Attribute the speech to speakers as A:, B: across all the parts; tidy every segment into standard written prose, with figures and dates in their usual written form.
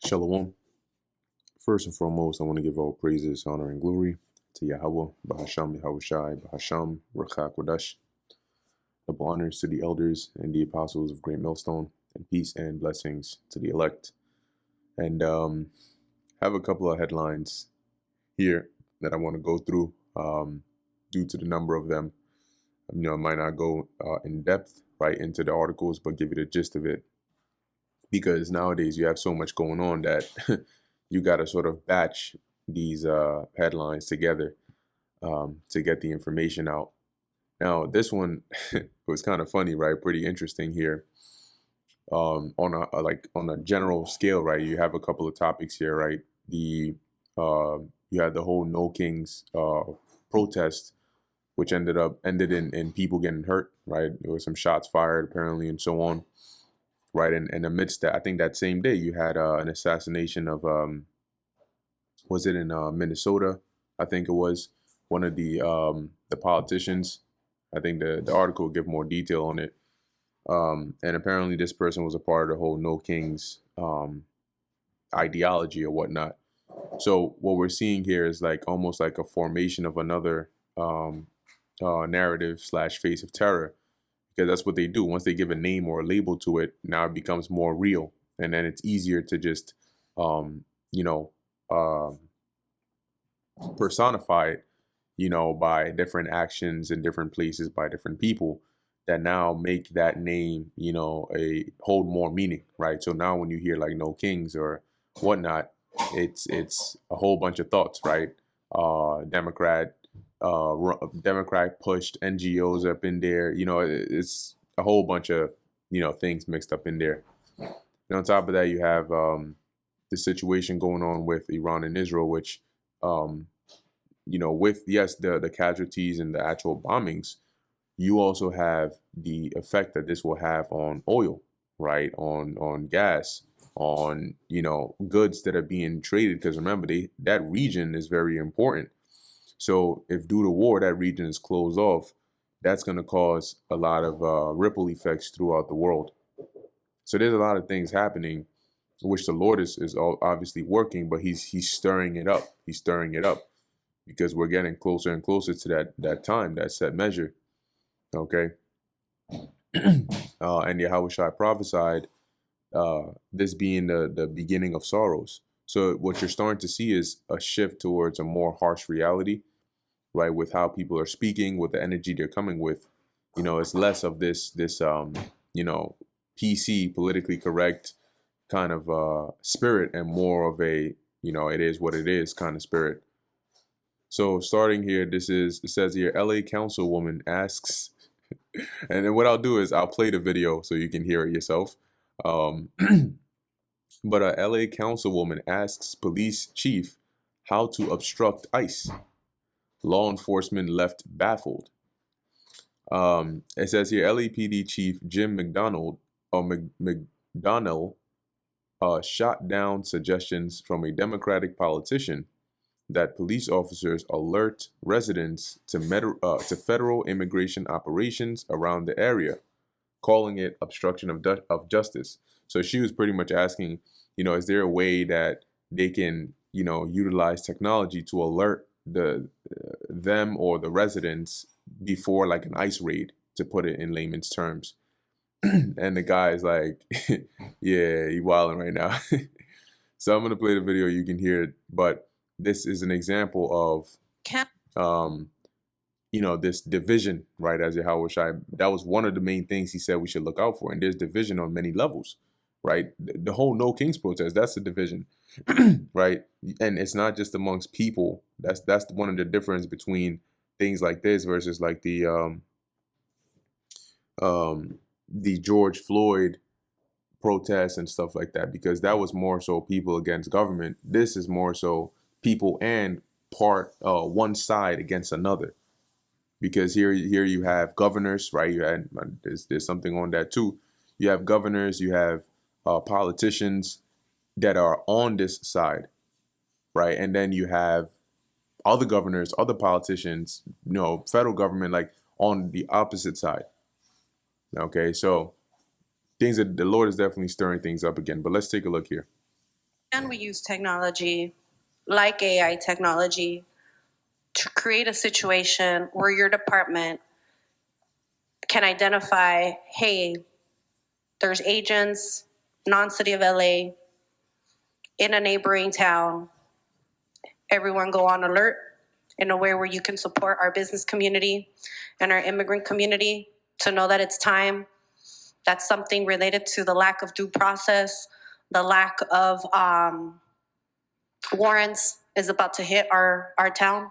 A: Shalom. First and foremost, I want to give all praises, honor, and glory to Yahweh, Bahasham, Yahushai, Bahasham, Ruach HaKodesh. Double honors to the elders and the apostles of Great Millstone, and peace and blessings to the elect. And have a couple of headlines here that I want to go through due to the number of them. I might not go in depth right into the articles, but give you the gist of it. Because nowadays you have so much going on that you got to sort of batch these headlines together to get the information out. Now, this one was kind of funny, right? Pretty interesting here. On a general scale, right? You have a couple of topics here, right? You had the whole No Kings protest, which ended in people getting hurt, right? There were some shots fired apparently, and so on. Right, and amidst that, I think that same day you had an assassination of, was it in Minnesota? I think it was one of the politicians. I think the article will give more detail on it. And apparently this person was a part of the whole No Kings ideology or whatnot. So what we're seeing here is like almost like a formation of another narrative / face of terror. Because that's what they do. Once they give a name or a label to it, now it becomes more real. And then it's easier to just, personify it, by different actions in different places by different people that now make that name, hold more meaning, right? So now when you hear like No Kings or whatnot, it's a whole bunch of thoughts, right? Democrat pushed NGOs up in there. It's a whole bunch of things mixed up in there. And on top of that, you have the situation going on with Iran and Israel, which with the casualties and the actual bombings, you also have the effect that this will have on oil, right? On gas, on goods that are being traded, because remember that region is very important. So if due to war that region is closed off, that's going to cause a lot of ripple effects throughout the world. So there's a lot of things happening, which the Lord is obviously working, but he's stirring it up. He's stirring it up because we're getting closer and closer to that time, that set measure. Okay. And Yahushua prophesied this being the beginning of sorrows. So what you're starting to see is a shift towards a more harsh reality, right? With how people are speaking, with the energy they're coming with, it's less of this PC, politically correct kind of spirit, and more of a, it is what it is kind of spirit. So starting here, it says here, LA councilwoman asks, and then what I'll do is I'll play the video so you can hear it yourself. But a LA councilwoman asks police chief how to obstruct ICE. Law enforcement left baffled. It says here, LAPD Chief Jim McDonald shot down suggestions from a Democratic politician that police officers alert residents to federal immigration operations around the area, calling it obstruction of justice. So she was pretty much asking, is there a way that they can, utilize technology to alert them or the residents before like an ICE raid, to put it in layman's terms. And the guy is like, yeah, he wilding right now. So I'm going to play the video. You can hear it. But this is an example of, this division, right? As Yahushua, that was one of the main things he said we should look out for. And there's division on many levels, right? The whole No Kings protest, that's the division, right? And it's not just amongst people. That's one of the difference between things like this versus like the George Floyd protests and stuff like that, because that was more so people against government. This is more so people and one side against another, because here you have governors, right? There's something on that too. You have governors, you have politicians that are on this side, right? And then you have other governors, other politicians, federal government, like on the opposite side. Okay, so things that the Lord is definitely stirring things up again. But let's take a look here.
B: Can we use technology like AI technology to create a situation where your department can identify, hey, there's agents, non-city of LA, in a neighboring town. Everyone go on alert in a way where you can support our business community and our immigrant community to know that it's time. That's something related to the lack of due process, the lack of warrants is about to hit our town.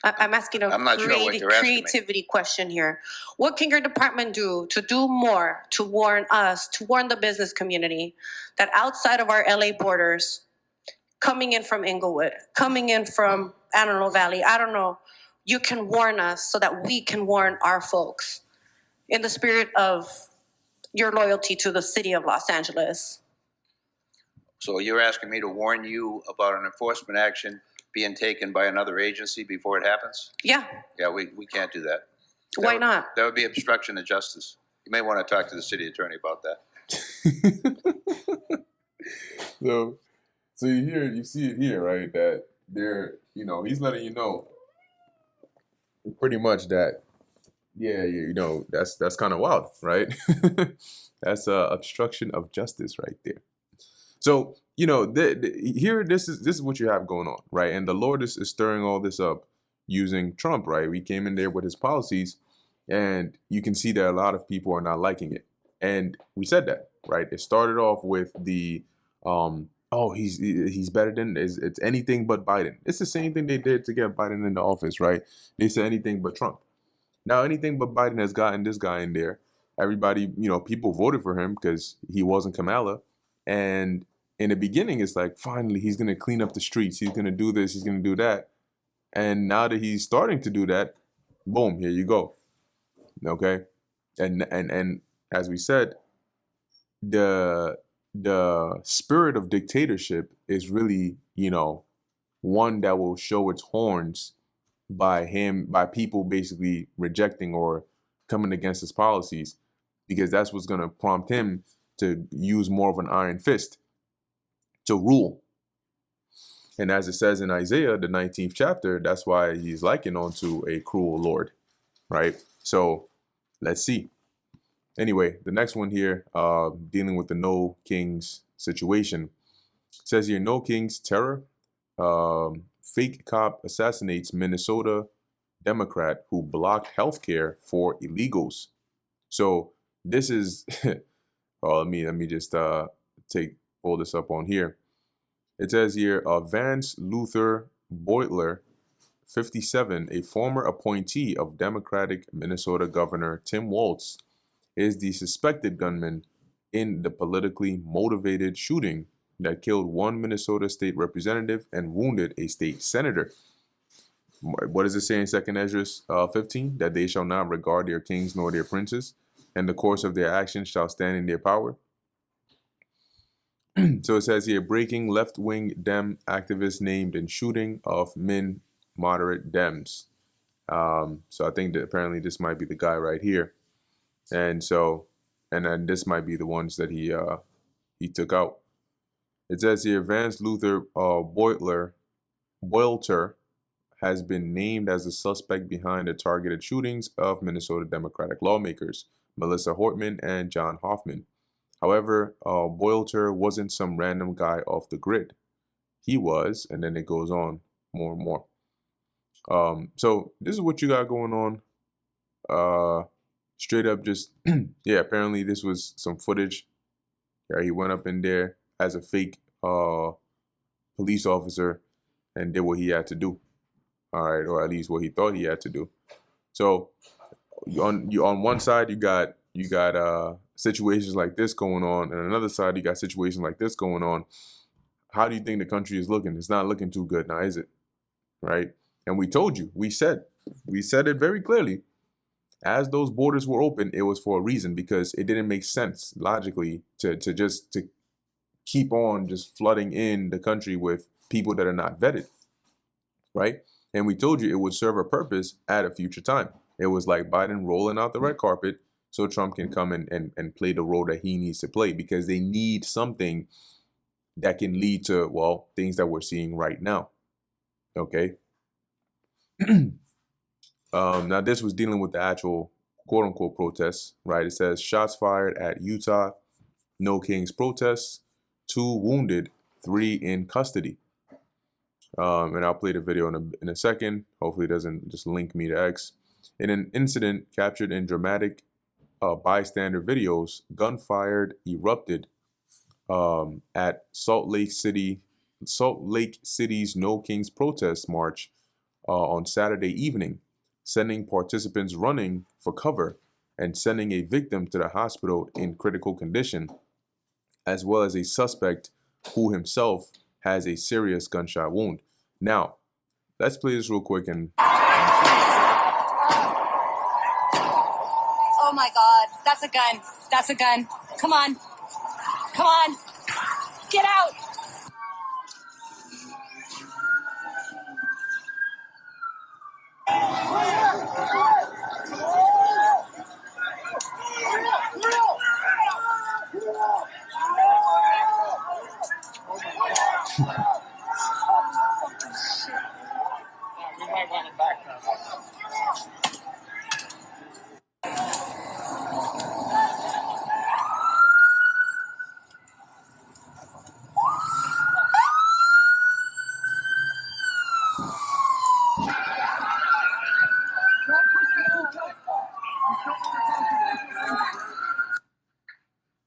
B: I'm asking a
C: I'm not sure what you're asking me.
B: creativity question here. What can your department do to do more to warn us, to warn the business community that outside of our LA borders, coming in from Inglewood, coming in from Antelope Valley, I don't know, you can warn us so that we can warn our folks in the spirit of your loyalty to the city of Los Angeles?
C: So you're asking me to warn you about an enforcement action being taken by another agency before it happens?
B: Yeah,
C: Yeah, we can't do that.
B: why not?
C: That would be obstruction of justice. You may want to talk to the city attorney about that.
A: So you see it here, right? That he's letting you know pretty much that, that's kind of wild, right? That's obstruction of justice right there. So, here, this is what you have going on, right? And the Lord is stirring all this up using Trump, right? We came in there with his policies, and you can see that a lot of people are not liking it. And we said that, right? It started off with the, he's better than, it's anything but Biden. It's the same thing they did to get Biden into office, right? They said anything but Trump. Now, anything but Biden has gotten this guy in there. Everybody, people voted for him because he wasn't Kamala. And in the beginning, it's like, finally, he's going to clean up the streets. He's going to do this. He's going to do that. And now that he's starting to do that, boom, here you go. Okay. And as we said, the spirit of dictatorship is really, one that will show its horns by people basically rejecting or coming against his policies, because that's what's going to prompt him to use more of an iron fist to rule. And as it says in Isaiah, the 19th chapter, that's why he's likened onto a cruel Lord, right? So let's see. Anyway, the next one here, dealing with the No Kings situation, says here, No Kings terror. Fake cop assassinates Minnesota Democrat who blocked healthcare for illegals. So this is, let me just pull this up on here. It says here, Vance Luther Beutler, 57, a former appointee of Democratic Minnesota Governor Tim Walz, is the suspected gunman in the politically motivated shooting that killed one Minnesota state representative and wounded a state senator. What does it say in 2 Ezra 15? That they shall not regard their kings nor their princes, and the course of their actions shall stand in their power. So it says here, breaking left-wing Dem activists named in shooting of Min moderate Dems. So I think that apparently this might be the guy right here. And then this might be the ones that he took out. It says here, Vance Luther Beutler has been named as the suspect behind the targeted shootings of Minnesota Democratic lawmakers Melissa Hortman and John Hoffman. However, Beutler wasn't some random guy off the grid. He was, and then it goes on more and more. So this is what you got going on. Straight up just, yeah, apparently this was some footage. Yeah, he went up in there as a fake police officer and did what he had to do. All right, or at least what he thought he had to do. So on one side you got situations like this going on, and on another side you got situations like this going on. How do you think the country is looking? It's not looking too good now, is it? Right? And we told you, we said it very clearly. As those borders were open, it was for a reason, because it didn't make sense logically to keep on just flooding in the country with people that are not vetted, right? And we told you it would serve a purpose at a future time. It was like Biden rolling out the red carpet so Trump can come and play the role that he needs to play, because they need something that can lead to, well, things that we're seeing right now. Okay. Now this was dealing with the actual quote unquote protests, right? It says shots fired at Utah No Kings protests, 2 wounded, 3 in custody. And I'll play the video in a second. Hopefully it doesn't just link me to X. In an incident captured in dramatic bystander videos, gunfire erupted at Salt Lake City's No Kings protest march on Saturday evening, sending participants running for cover and sending a victim to the hospital in critical condition, as well as a suspect who himself has a serious gunshot wound. Now, let's play this real quick and...
D: Oh my God, that's a gun. That's a gun. Come on. Come on. Get out.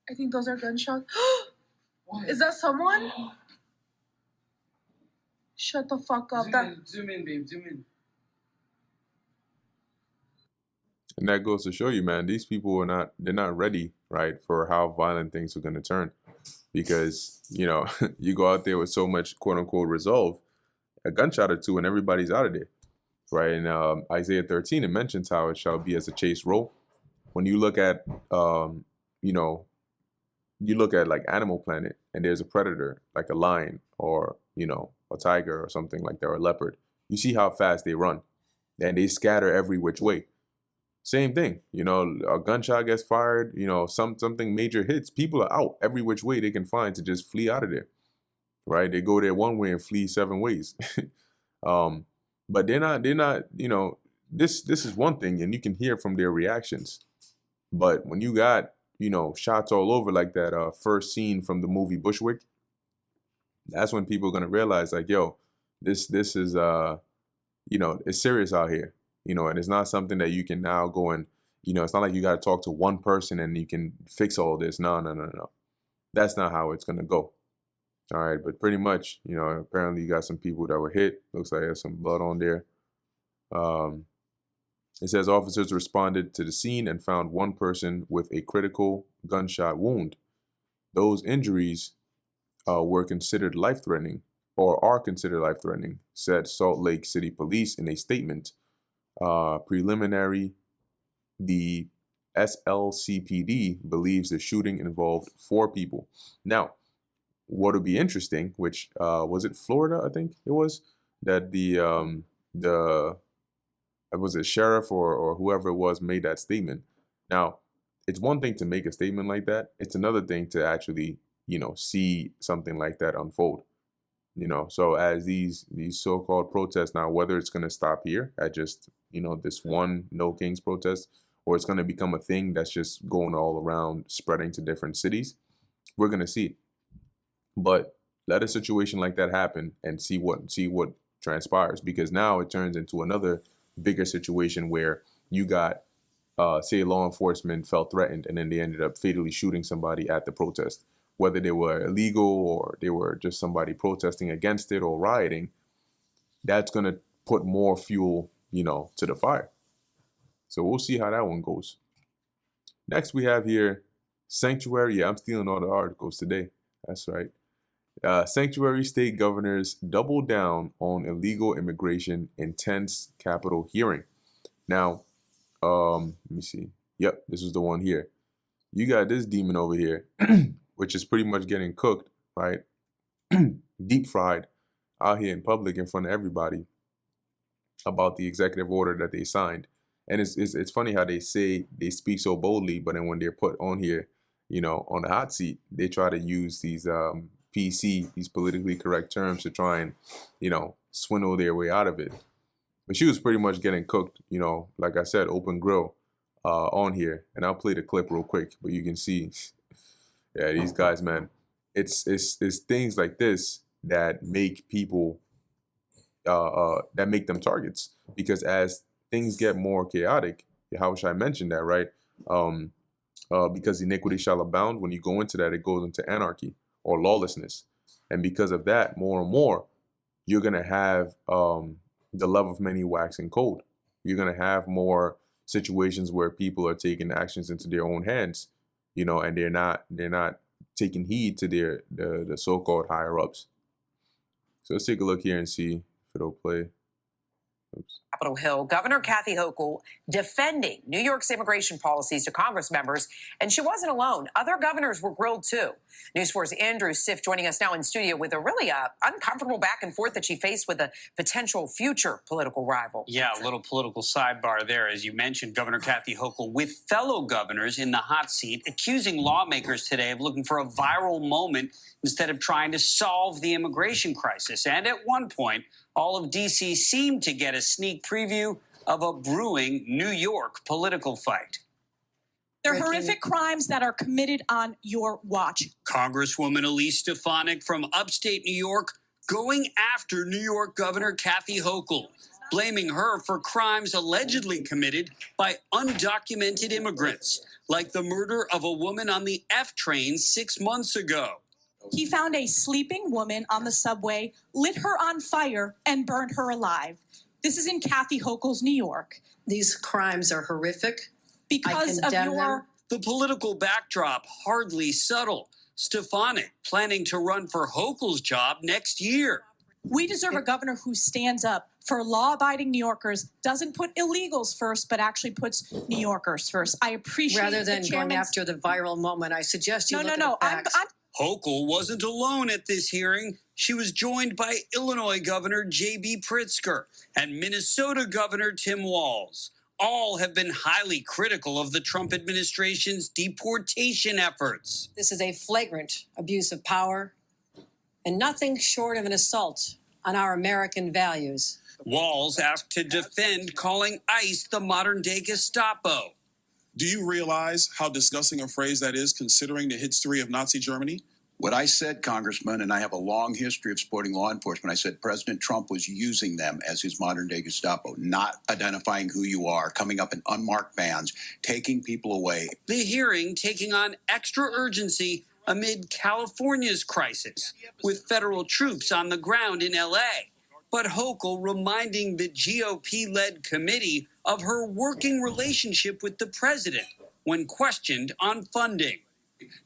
E: I think those are gunshots. Is that someone? Shut the fuck up.
F: Zoom in, babe, zoom in.
A: And that goes to show you, man, these people they're not ready, right, for how violent things are going to turn. Because, you know, you go out there with so much quote unquote resolve, a gunshot or two and everybody's out of there, right? And Isaiah 13, it mentions how it shall be as a chase roll. When you look at, you know, you look at like Animal Planet and there's a predator, like a lion or, you know, a tiger or something like that, or a leopard, you see how fast they run and they scatter every which way. Same thing, you know, a gunshot gets fired, you know, something major hits, people are out every which way they can find to just flee out of there, right? They go there one way and flee 7 ways. But they're not, you know, this is one thing and you can hear from their reactions. But when you got, you know, shots all over like that first scene from the movie Bushwick, that's when people are going to realize like, yo, this is, you know, it's serious out here. You know, and it's not something that you can now go and, you know, it's not like you got to talk to one person and you can fix all this. No. That's not how it's going to go. All right. But pretty much, you know, apparently you got some people that were hit. Looks like there's some blood on there. It says officers responded to the scene and found one person with a critical gunshot wound. Those injuries were considered life-threatening or are considered life-threatening, said Salt Lake City Police in a statement. Preliminary, the SLCPD believes the shooting involved 4 people. Now, what would be interesting, which was it Florida, I think it was, that was it sheriff or whoever it was made that statement. Now, it's one thing to make a statement like that. It's another thing to actually, you know, see something like that unfold. You know, so as these so-called protests now, whether it's going to stop here at just, you know, this one No Kings protest, or it's going to become a thing that's just going all around, spreading to different cities, we're going to see. But let a situation like that happen and see what transpires, because now it turns into another bigger situation where you got, say, law enforcement felt threatened and then they ended up fatally shooting somebody at the protest. Whether they were illegal or they were just somebody protesting against it or rioting, that's going to put more fuel, you know, to the fire. So we'll see how that one goes. Next, we have here Sanctuary. Yeah, I'm stealing all the articles today. That's right. Sanctuary state governors double down on illegal immigration, intense Capitol hearing. Now, let me see. Yep, this is the one here. You got this demon over here. Which is pretty much getting cooked, right? Deep fried out here in public in front of everybody about the executive order that they signed. And it's funny how they say they speak so boldly, but then when they're put on here, you know, on the hot seat, they try to use these PC, these politically correct terms to try and, swindle their way out of it. But she was pretty much getting cooked, like I said, open grill on here. And I'll play the clip real quick, but you can see, yeah, these guys, man, it's things like this that make people, that make them targets. Because as things get more chaotic, how should I mention that, right? Because iniquity shall abound. When you go into that, it goes into anarchy or lawlessness. And because of that, more and more, you're going to have the love of many waxing cold. You're going to have more situations where people are taking actions into their own hands, and they're not taking heed to the so-called higher ups. So let's take a look here and see if it'll play. Oops.
F: Capitol Hill, Governor Kathy Hochul defending New York's immigration policies to Congress members, and she wasn't alone. Other governors were grilled too. News 4's Andrew Siff joining us now in studio with a really uncomfortable back and forth that she faced with a potential future political rival.
G: Yeah, a little political sidebar there. As you mentioned, Governor Kathy Hochul with fellow governors in the hot seat, accusing lawmakers today of looking for a viral moment instead of trying to solve the immigration crisis. And at one point, all of D.C. seemed to get a sneak preview of a brewing New York political fight.
H: They're horrific crimes that are committed on your watch.
G: Congresswoman Elise Stefanik from upstate New York going after New York Governor Kathy Hochul, blaming her for crimes allegedly committed by undocumented immigrants, like the murder of a woman on the F train 6 months ago.
H: He found a sleeping woman on the subway, lit her on fire, and burned her alive. This is in Kathy Hochul's New York.
I: These crimes are horrific.
H: Because of your...
G: The political backdrop hardly subtle. Stefanik planning to run for Hochul's job next year.
H: We deserve a governor who stands up for law-abiding New Yorkers, doesn't put illegals first, but actually puts New Yorkers first. I appreciate
I: rather than going after the viral moment. I suggest you look at the facts.
G: Hochul wasn't alone at this hearing. She was joined by Illinois Governor J.B. Pritzker and Minnesota Governor Tim Walz. All have been highly critical of the Trump administration's deportation efforts.
I: This is a flagrant abuse of power and nothing short of an assault on our American values.
G: Walz asked to defend calling ICE the modern-day Gestapo.
J: Do you realize how disgusting a phrase that is, considering the history of Nazi Germany?
K: What I said, Congressman, and I have a long history of supporting law enforcement, I said President Trump was using them as his modern-day Gestapo, not identifying who you are, coming up in unmarked vans, taking people away.
G: The hearing taking on extra urgency amid California's crisis, with federal troops on the ground in L.A., but Hochul reminding the GOP-led committee of her working relationship with the president when questioned on funding.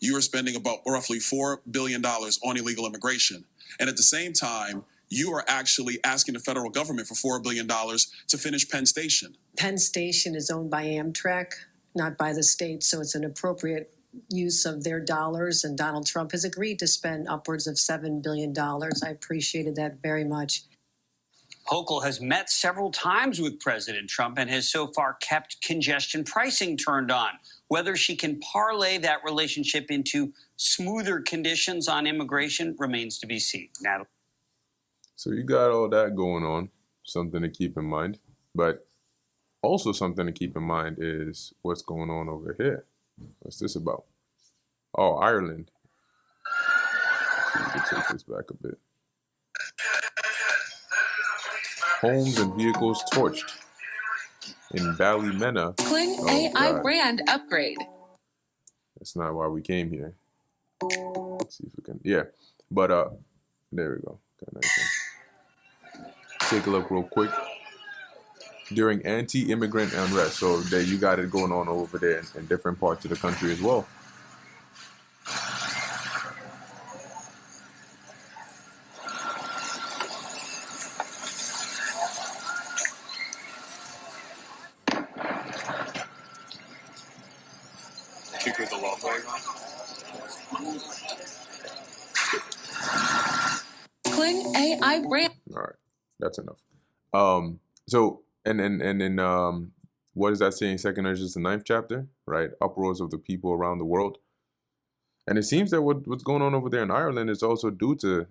J: You are spending about roughly $4 billion on illegal immigration. And at the same time, you are actually asking the federal government for $4 billion to finish Penn Station.
I: Penn Station is owned by Amtrak, not by the state, so it's an appropriate use of their dollars. And Donald Trump has agreed to spend upwards of $7 billion. I appreciated that very much.
G: Hochul has met several times with President Trump and has so far kept congestion pricing turned on. Whether she can parlay that relationship into smoother conditions on immigration remains to be seen. Natalie.
A: So you got all that going on, something to keep in mind. But also something to keep in mind is what's going on over here. What's this about? Oh, Ireland. Let's see if we can take this back a bit. Homes and vehicles torched in Ballymena.
E: Kling AI brand upgrade.
A: That's not why we came here. Let's see if we can. Yeah, but there we go. Okay, nice one. Take a look real quick. During anti-immigrant unrest, so there you got it going on over there in different parts of the country as well.
E: Kling AI brand.
A: All right, that's enough. So and in what is that saying? Second Ezra, the 9th chapter, right? Uproars of the people around the world. And it seems that what's going on over there in Ireland is also due to,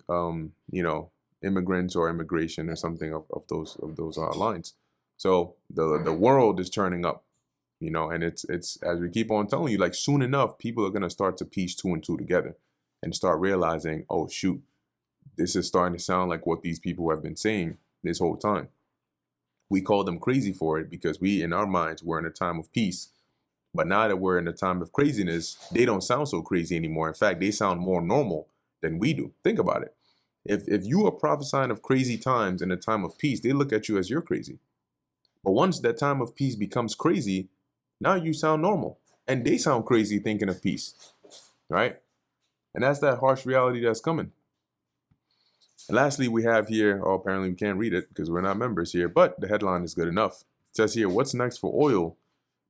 A: immigrants or immigration or something of those lines. So the world is turning up, and it's as we keep on telling you, like soon enough, people are gonna start to piece two and two together and start realizing, oh shoot, this is starting to sound like what these people have been saying this whole time. We call them crazy for it because we, in our minds, we're in a time of peace. But now that we're in a time of craziness, they don't sound so crazy anymore. In fact, they sound more normal than we do. Think about it. If you are prophesying of crazy times in a time of peace, they look at you as you're crazy. But once that time of peace becomes crazy, now you sound normal. And they sound crazy thinking of peace, right? And that's that harsh reality that's coming. And lastly, we have here, apparently we can't read it because we're not members here, but the headline is good enough. It says here, what's next for oil?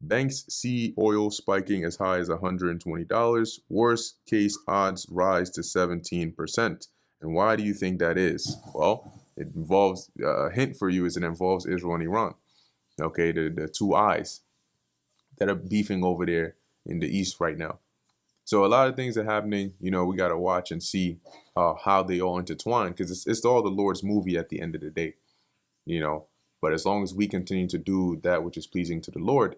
A: Banks see oil spiking as high as $120. Worst case odds rise to 17%. And why do you think that is? Well, it involves, a hint for you is it involves Israel and Iran. Okay, the two eyes that are beefing over there in the east right now. So a lot of things are happening. We got to watch and see how they all intertwine because it's all the Lord's movie at the end of the day. But as long as we continue to do that which is pleasing to the Lord,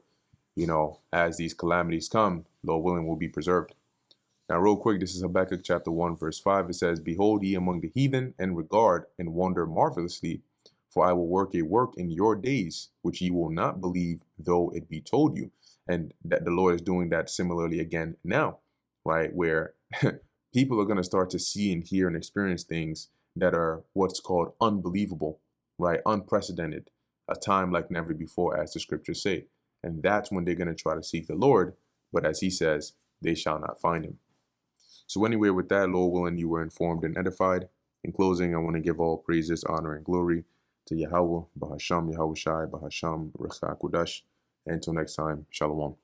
A: as these calamities come, Lord willing, will be preserved. Now, real quick, this is Habakkuk chapter 1, verse 5. It says, behold ye among the heathen, and regard and wonder marvelously, for I will work a work in your days, which ye will not believe, though it be told you. And that the Lord is doing that similarly again now, right? Where people are going to start to see and hear and experience things that are what's called unbelievable, right? Unprecedented, a time like never before, as the scriptures say. And that's when they're going to try to seek the Lord. But as he says, they shall not find him. So anyway, with that, Lord willing, you were informed and edified. In closing, I want to give all praises, honor, and glory to Yahweh, Bahasham, Yahushai, Bahasham, Ruach HaKodesh. And until next time, Shalom.